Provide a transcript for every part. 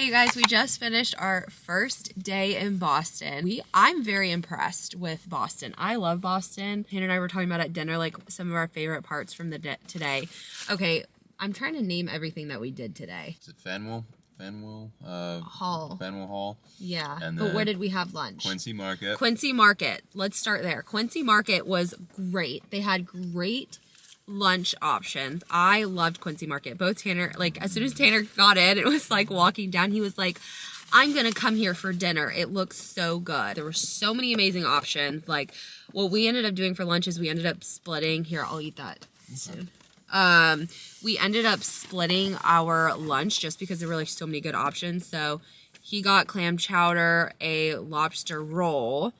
Okay, you guys, we just finished our first day in Boston. I'm very impressed with Boston. I love Boston. Hannah and I were talking about at dinner, like some of our favorite parts from the today. Okay, I'm trying to name everything that we did today. Is it Faneuil Hall. Faneuil Hall. Yeah, And but where did we have lunch? Quincy Market. Quincy Market. Let's start there. Quincy Market was great. They had great lunch options. I loved Quincy Market. Both Tanner, like as soon as Tanner got in, it was like walking down, he was like, I'm gonna come here for dinner. It looks so good. There were so many amazing options. Like what we ended up doing for lunch is we ended up splitting. Here, I'll eat that soon. We ended up splitting our lunch just because there were like so many good options. So he got clam chowder, a lobster roll,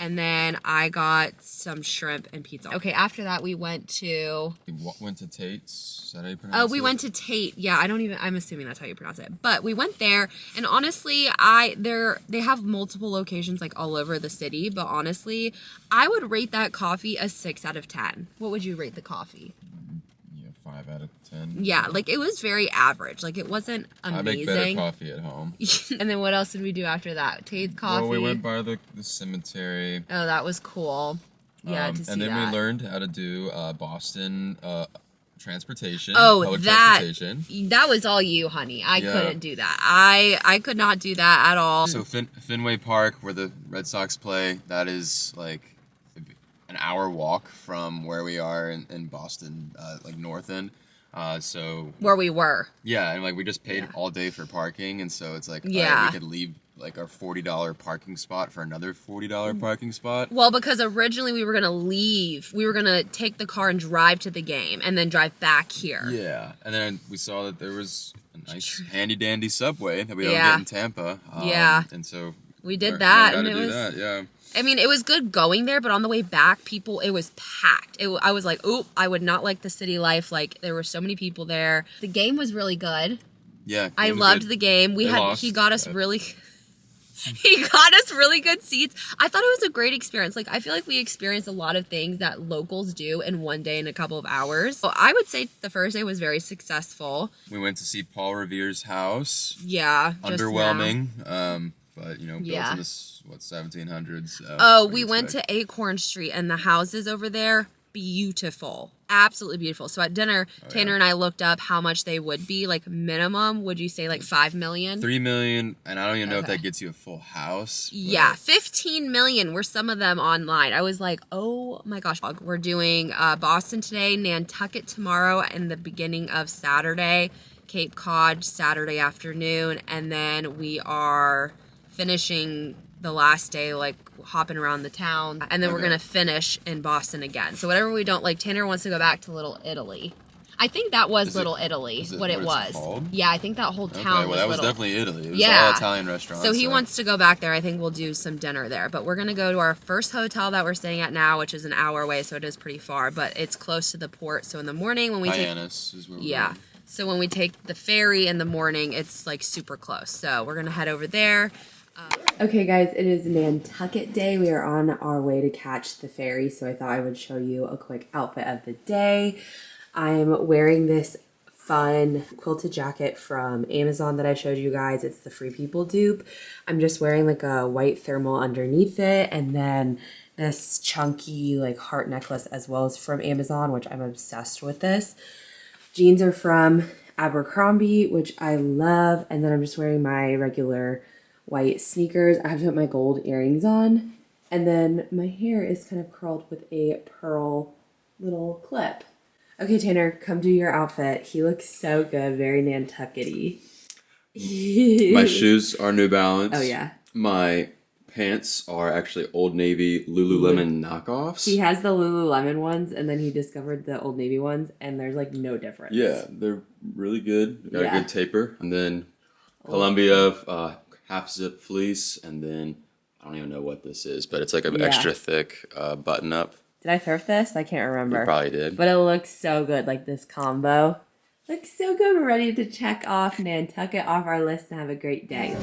and then I got some shrimp and pizza. Okay, after that we went to... Went to Tate's? Is that how you pronounce it? Oh, we went to Tate. Yeah, I'm assuming that's how you pronounce it. But we went there, and honestly, they have multiple locations like all over the city, but honestly, I would rate that coffee a 6 out of 10. What would you rate the coffee? 5 out of 10. Yeah, like it was very average. Like it wasn't amazing. I make better coffee at home. And then what else did we do after that? Tate's coffee. Well, we went by the cemetery. Oh, that was cool. Yeah, to see that. And then we learned how to do Boston transportation. Oh, public that transportation. That was all you, honey. I couldn't do that. I could not do that at all. So Fenway Park, where the Red Sox play, that is like an hour walk from where we are in Boston, like north end. So where we were. Yeah, and like we just paid all day for parking, and so it's like we could leave like our $40 parking spot for another $40 parking spot. Well, because originally we were gonna leave, we were gonna take the car and drive to the game, and then drive back here. Yeah, and then we saw that there was a nice handy dandy subway that we don't get in Tampa. And so we did that, and it was I mean, it was good going there, but on the way back, it was packed. I was like, oop, I would not like the city life. Like, there were so many people there. The game was really good. Yeah. I loved the game. He got us really good seats. I thought it was a great experience. Like, I feel like we experienced a lot of things that locals do in one day in a couple of hours. So I would say the first day was very successful. We went to see Paul Revere's house. Yeah. Underwhelming. But, built in the 1700s. So we went to Acorn Street, and the houses over there, beautiful. Absolutely beautiful. So at dinner, Tanner and I looked up how much they would be, like minimum. Would you say like $5 million? $3 million, and I don't even know if that gets you a full house. Yeah, $15 million were some of them online. I was like, oh my gosh. We're doing Boston today, Nantucket tomorrow, and the beginning of Saturday, Cape Cod Saturday afternoon, and then we are finishing the last day, like hopping around the town, and then we're gonna finish in Boston again. So whatever we don't like, Tanner wants to go back to Little Italy. I think that was Little Italy, what it was. Called? Yeah, I think that whole town was that Little. was definitely Italy. It was all Italian restaurants. So he wants to go back there. I think we'll do some dinner there. But we're gonna go to our first hotel that we're staying at now, which is an hour away, so it is pretty far, but it's close to the port. So in the morning when we Hyannis is where we're going. So when we take the ferry in the morning, it's like super close. So we're gonna head over there. Okay guys, it is Nantucket Day. We are on our way to catch the ferry, so I thought I would show you a quick outfit of the day. I'm wearing this fun quilted jacket from Amazon that I showed you guys. It's the Free People dupe. I'm just wearing like a white thermal underneath it, and then this chunky like heart necklace as well as from Amazon, which I'm obsessed with this. Jeans are from Abercrombie, which I love, and then I'm just wearing my regular white sneakers. I have to put my gold earrings on, and then my hair is kind of curled with a pearl little clip. Okay, Tanner, come do your outfit. He looks so good, very Nantucket-y. My shoes are New Balance. Oh yeah. My pants are actually Old Navy Lululemon knockoffs. He has the Lululemon ones, and then he discovered the Old Navy ones, and there's like no difference. Yeah, they're really good. They got a good taper, and then Columbia half zip fleece, and then I don't even know what this is, but it's like an extra thick button up. Did I thrift this? I can't remember. You probably did. But it looks so good, like this combo. Looks so good. We're ready to check off Nantucket off our list and have a great day.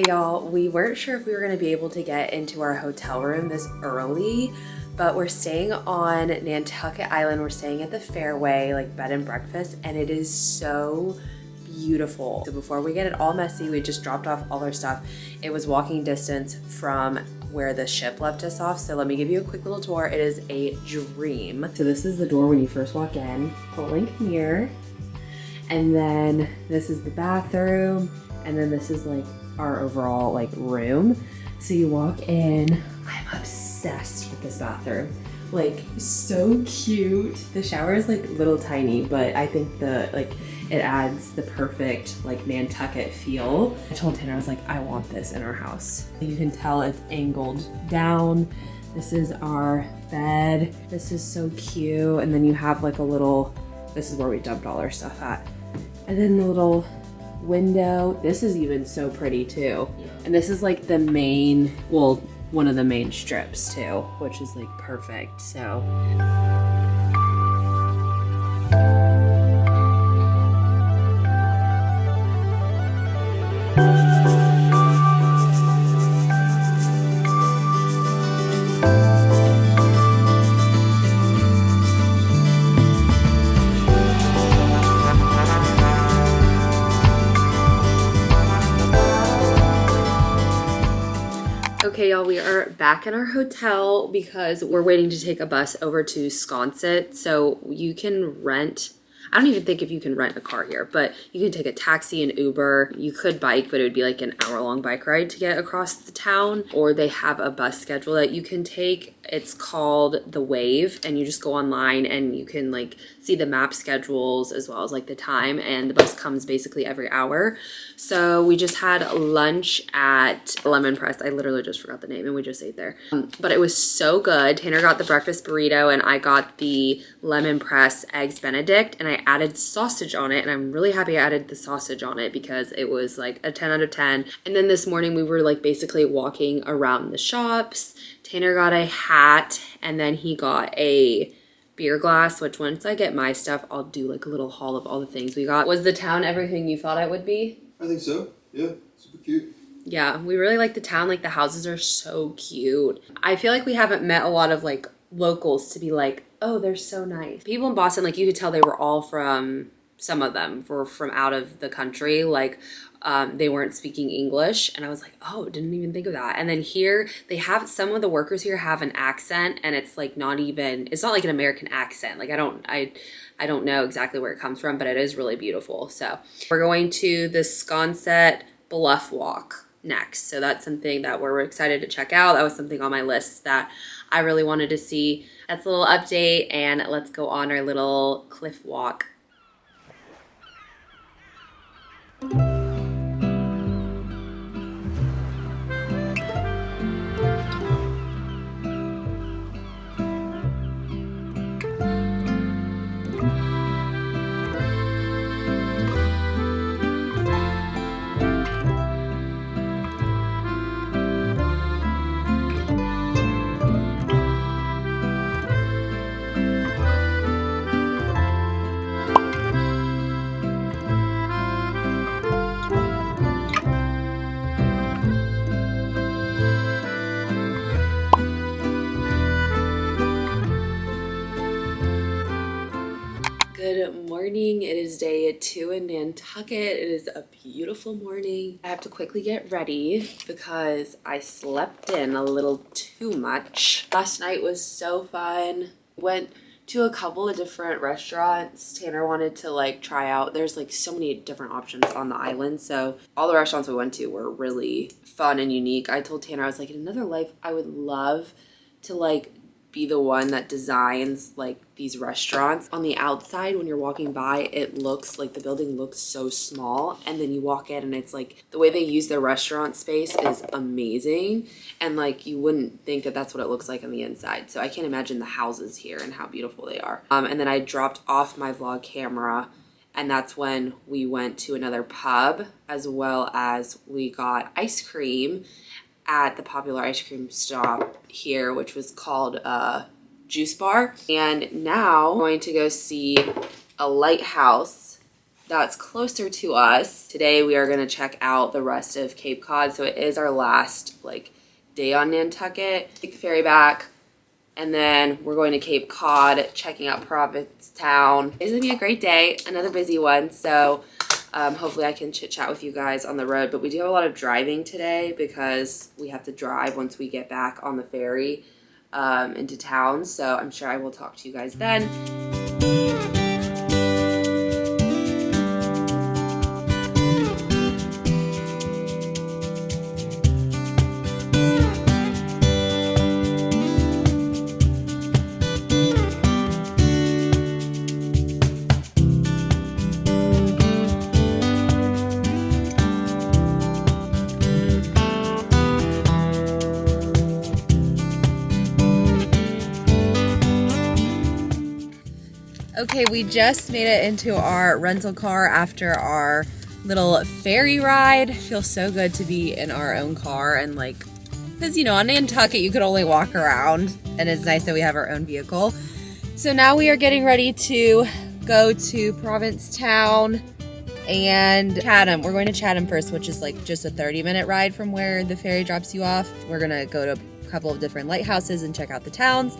Okay, y'all, we weren't sure if we were going to be able to get into our hotel room this early, but we're staying on Nantucket Island. We're staying at the Fairway, like bed and breakfast, and it is so beautiful. So before we get it all messy, we just dropped off all our stuff. It was walking distance from where the ship left us off. So let me give you a quick little tour. It is a dream. So this is the door when you first walk in, full length mirror. And then this is the bathroom. And then this is like our overall like room. So you walk in, I'm obsessed with this bathroom. Like so cute. The shower is like little tiny, but I think it adds the perfect like Nantucket feel. I told Tanner, I was like, I want this in our house. You can tell it's angled down. This is our bed. This is so cute. And then you have like a little, this is where we dumped all our stuff at. And then the little window. This is even so pretty too. Yeah. And this is like the main, well, one of the main strips too, which is like perfect. So. Okay, y'all, we are back in our hotel because we're waiting to take a bus over to Sconet. So you can rent, I don't even think if you can rent a car here, but you can take a taxi and Uber. You could bike, but it would be like an hour-long bike ride to get across the town. Or they have a bus schedule that you can take. It's called The Wave, and you just go online and you can like see the map schedules as well as like the time, and the bus comes basically every hour. So we just had lunch at Lemon Press. I literally just forgot the name and we just ate there. But it was so good. Tanner got the breakfast burrito and I got the Lemon Press Eggs Benedict, and I added sausage on it, and I'm really happy I added the sausage on it because it was like a 10 out of 10. And then this morning we were like basically walking around the shops. Tanner got a hat and then he got a beer glass, which once I get my stuff, I'll do like a little haul of all the things we got. Was the town everything you thought it would be? I think so. Yeah, super cute. Yeah, we really like the town. Like the houses are so cute. I feel like we haven't met a lot of like locals to be like, oh, they're so nice. People in Boston, like you could tell they were all from, some of them were from out of the country. Like they weren't speaking English, and I was like, oh, didn't even think of that. And then here they have, some of the workers here have an accent, and it's like not even, it's not like an American accent. Like I don't know exactly where it comes from, but it is really beautiful. So we're going to the Sconet Bluff Walk next. So that's something that we're excited to check out. That was something on my list that I really wanted to see. That's a little update, and let's go on our little cliff walk. Good morning. It is day 2 in Nantucket. It is a beautiful morning. I have to quickly get ready because I slept in a little too much. Last night was so fun. Went to a couple of different restaurants. Tanner wanted to like try out. There's like so many different options on the island. So all the restaurants we went to were really fun and unique. I told Tanner, I was like, in another life, I would love to like be the one that designs like these restaurants. On the outside, when you're walking by, it looks like the building looks so small, and then you walk in and it's like the way they use their restaurant space is amazing, and like you wouldn't think that that's what it looks like on the inside. So I can't imagine the houses here and how beautiful they are. And then I dropped off my vlog camera, and that's when we went to another pub, as well as we got ice cream at the popular ice cream stop here, which was called Juice Bar. And now I'm going to go see a lighthouse that's closer to us. Today we are going to check out the rest of Cape Cod. So it is our last like day on Nantucket. Take the ferry back, and then we're going to Cape Cod, checking out Provincetown. It's going to be a great day, another busy one. So hopefully I can chit chat with you guys on the road, but we do have a lot of driving today because we have to drive once we get back on the ferry into town. So I'm sure I will talk to you guys then. Okay, we just made it into our rental car after our little ferry ride. Feels so good to be in our own car, and like, because you know, on Nantucket you could only walk around, and it's nice that we have our own vehicle. So now we are getting ready to go to Provincetown and Chatham. We're going to Chatham first, which is like just a 30-minute ride from where the ferry drops you off. We're gonna go to a couple of different lighthouses and check out the towns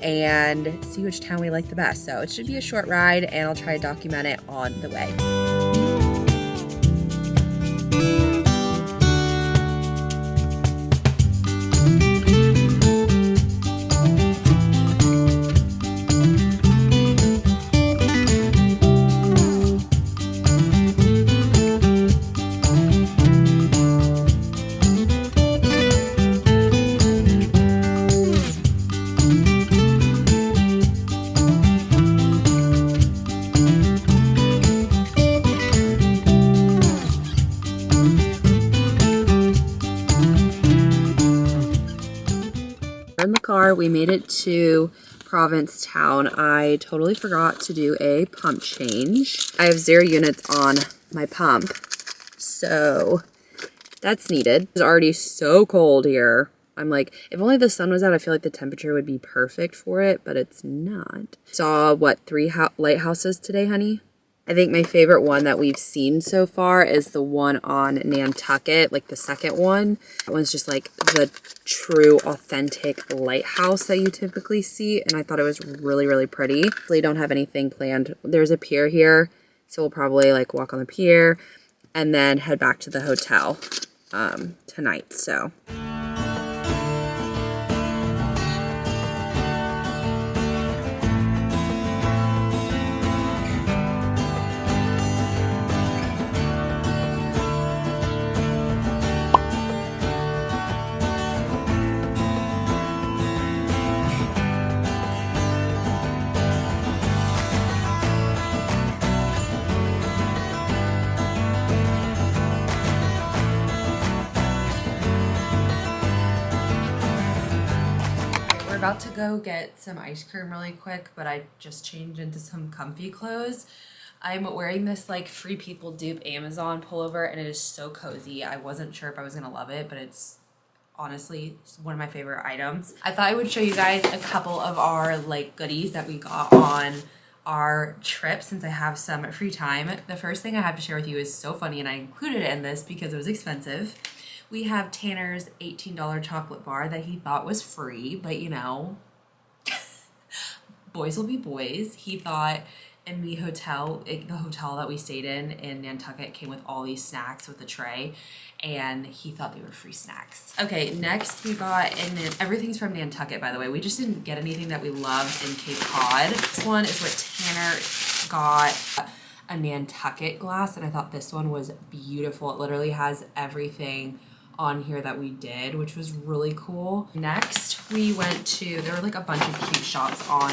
and see which town we like the best. So it should be a short ride, and I'll try to document it on the way. In the car, we made it to Provincetown. I totally forgot to do a pump change. I have 0 units on my pump, so that's needed. It's already so cold here. I'm like, if only the sun was out, I feel like the temperature would be perfect for it, but it's not. Saw, what, 3 lighthouses today, honey? I think my favorite one that we've seen so far is the one on Nantucket, like the second one. That one's just like the true authentic lighthouse that you typically see, and I thought it was really, really pretty. We don't have anything planned. There's a pier here, so we'll probably like walk on the pier and then head back to the hotel tonight. So about to go get some ice cream really quick, but I just changed into some comfy clothes. I'm wearing this like Free People dupe Amazon pullover, and it is so cozy. I wasn't sure if I was gonna love it, but it's honestly one of my favorite items. I thought I would show you guys a couple of our like goodies that we got on our trip since I have some free time. The first thing I have to share with you is so funny, and I included it in this because it was expensive. We have Tanner's $18 chocolate bar that he thought was free, but you know, boys will be boys. He thought in the hotel that we stayed in Nantucket came with all these snacks with a tray, and he thought they were free snacks. Okay, next we got, and everything's from Nantucket, by the way. We just didn't get anything that we loved in Cape Cod. This one is what Tanner got, a Nantucket glass, and I thought this one was beautiful. It literally has everything on here that we did, which was really cool. Next, we went to, there were like a bunch of cute shops on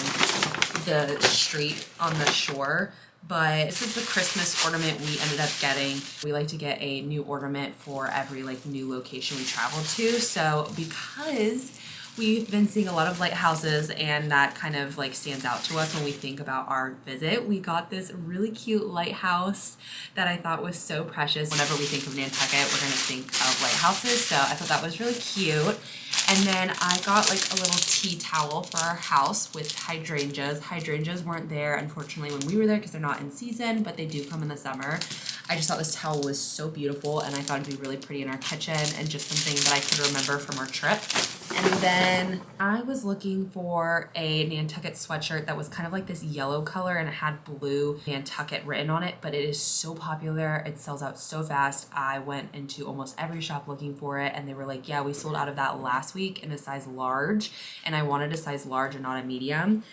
the street on the shore, but this is the Christmas ornament we ended up getting. We like to get a new ornament for every like new location we travel to. So because we've been seeing a lot of lighthouses, and that kind of like stands out to us when we think about our visit, we got this really cute lighthouse that I thought was so precious. Whenever we think of Nantucket, we're gonna think of lighthouses, so I thought that was really cute. And then I got like a little tea towel for our house with hydrangeas. Hydrangeas weren't there, unfortunately, when we were there because they're not in season, but they do come in the summer. I just thought this towel was so beautiful, and I thought it'd be really pretty in our kitchen and just something that I could remember from our trip. And then I was looking for a Nantucket sweatshirt that was kind of like this yellow color and it had blue Nantucket written on it, but it is so popular. It sells out so fast. I went into almost every shop looking for it, and they were like, yeah, we sold out of that last week in a size large, and I wanted a size large and not a medium.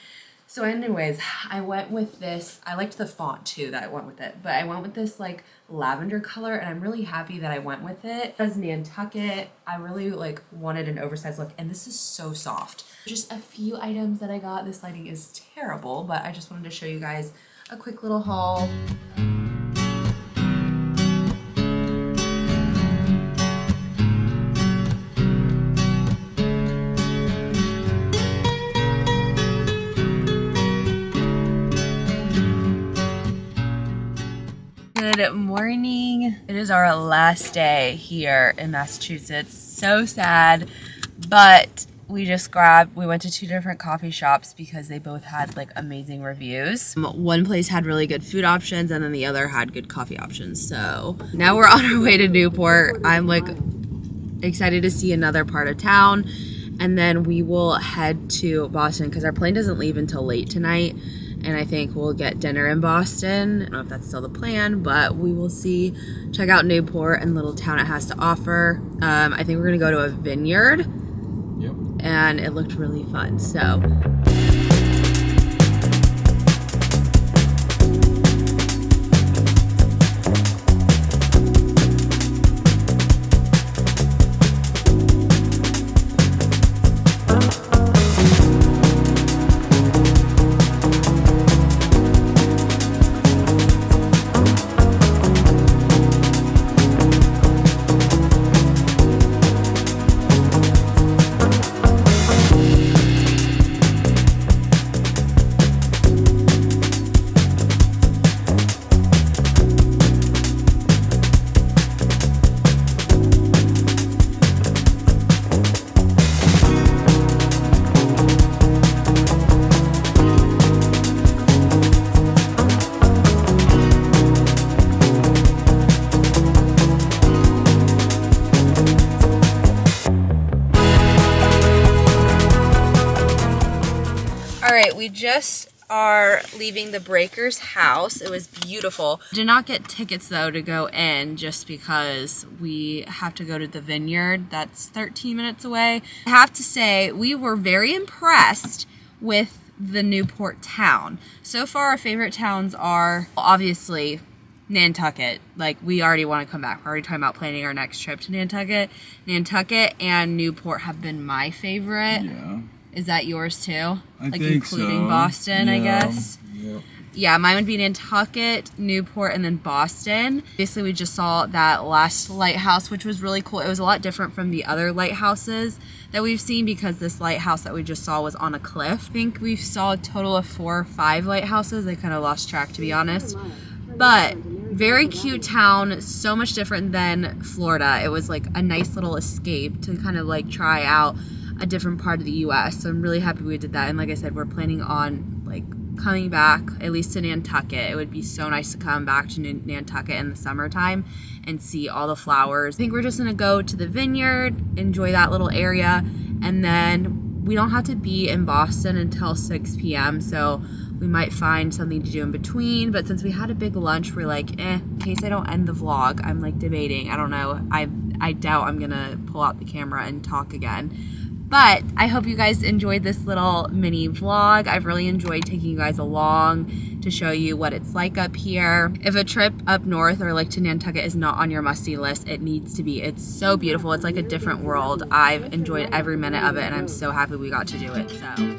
So anyways, I went with this. I liked the font too that I went with it, but I went with this like lavender color, and I'm really happy that I went with it. As Nantucket, I really like wanted an oversized look, and this is so soft. Just a few items that I got. This lighting is terrible, but I just wanted to show you guys a quick little haul. Good morning. It is our last day here in Massachusetts. So sad, but we went to 2 different coffee shops because they both had like amazing reviews. One place had really good food options, and then the other had good coffee options. So now we're on our way to Newport. I'm like excited to see another part of town, and then we will head to Boston because our plane doesn't leave until late tonight. And I think we'll get dinner in Boston. I don't know if that's still the plan, but we will see. Check out Newport and little town it has to offer. I think we're gonna go to a vineyard. Yep. And it looked really fun, so. We just are leaving the Breakers house. It was beautiful. Did not get tickets though to go in just because we have to go to the vineyard. That's 13 minutes away. I have to say we were very impressed with the Newport town. So far our favorite towns are obviously Nantucket. Like we already want to come back. We're already talking about planning our next trip to Nantucket. Nantucket and Newport have been my favorite. Yeah. Is that yours too? I think including so. Boston, yeah. I guess? Yeah. Yeah, mine would be Nantucket, Newport, and then Boston. Basically, we just saw that last lighthouse, which was really cool. It was a lot different from the other lighthouses that we've seen because this lighthouse that we just saw was on a cliff. I think we saw a total of 4 or 5 lighthouses. I kind of lost track, to be honest. But very cute town, so much different than Florida. It was like a nice little escape to kind of like try out a different part of the U.S. So I'm really happy we did that. And like I said, we're planning on like coming back at least to Nantucket. It would be so nice to come back to Nantucket in the summertime and see all the flowers. I think we're just gonna go to the vineyard, enjoy that little area, and then we don't have to be in Boston until 6 p.m. So we might find something to do in between. But since we had a big lunch, we're like, in case I don't end the vlog, I'm like debating. I don't know. I doubt I'm gonna pull out the camera and talk again. But I hope you guys enjoyed this little mini vlog. I've really enjoyed taking you guys along to show you what it's like up here. If a trip up north or like to Nantucket is not on your must-see list, it needs to be. It's so beautiful. It's like a different world. I've enjoyed every minute of it, and I'm so happy we got to do it. So.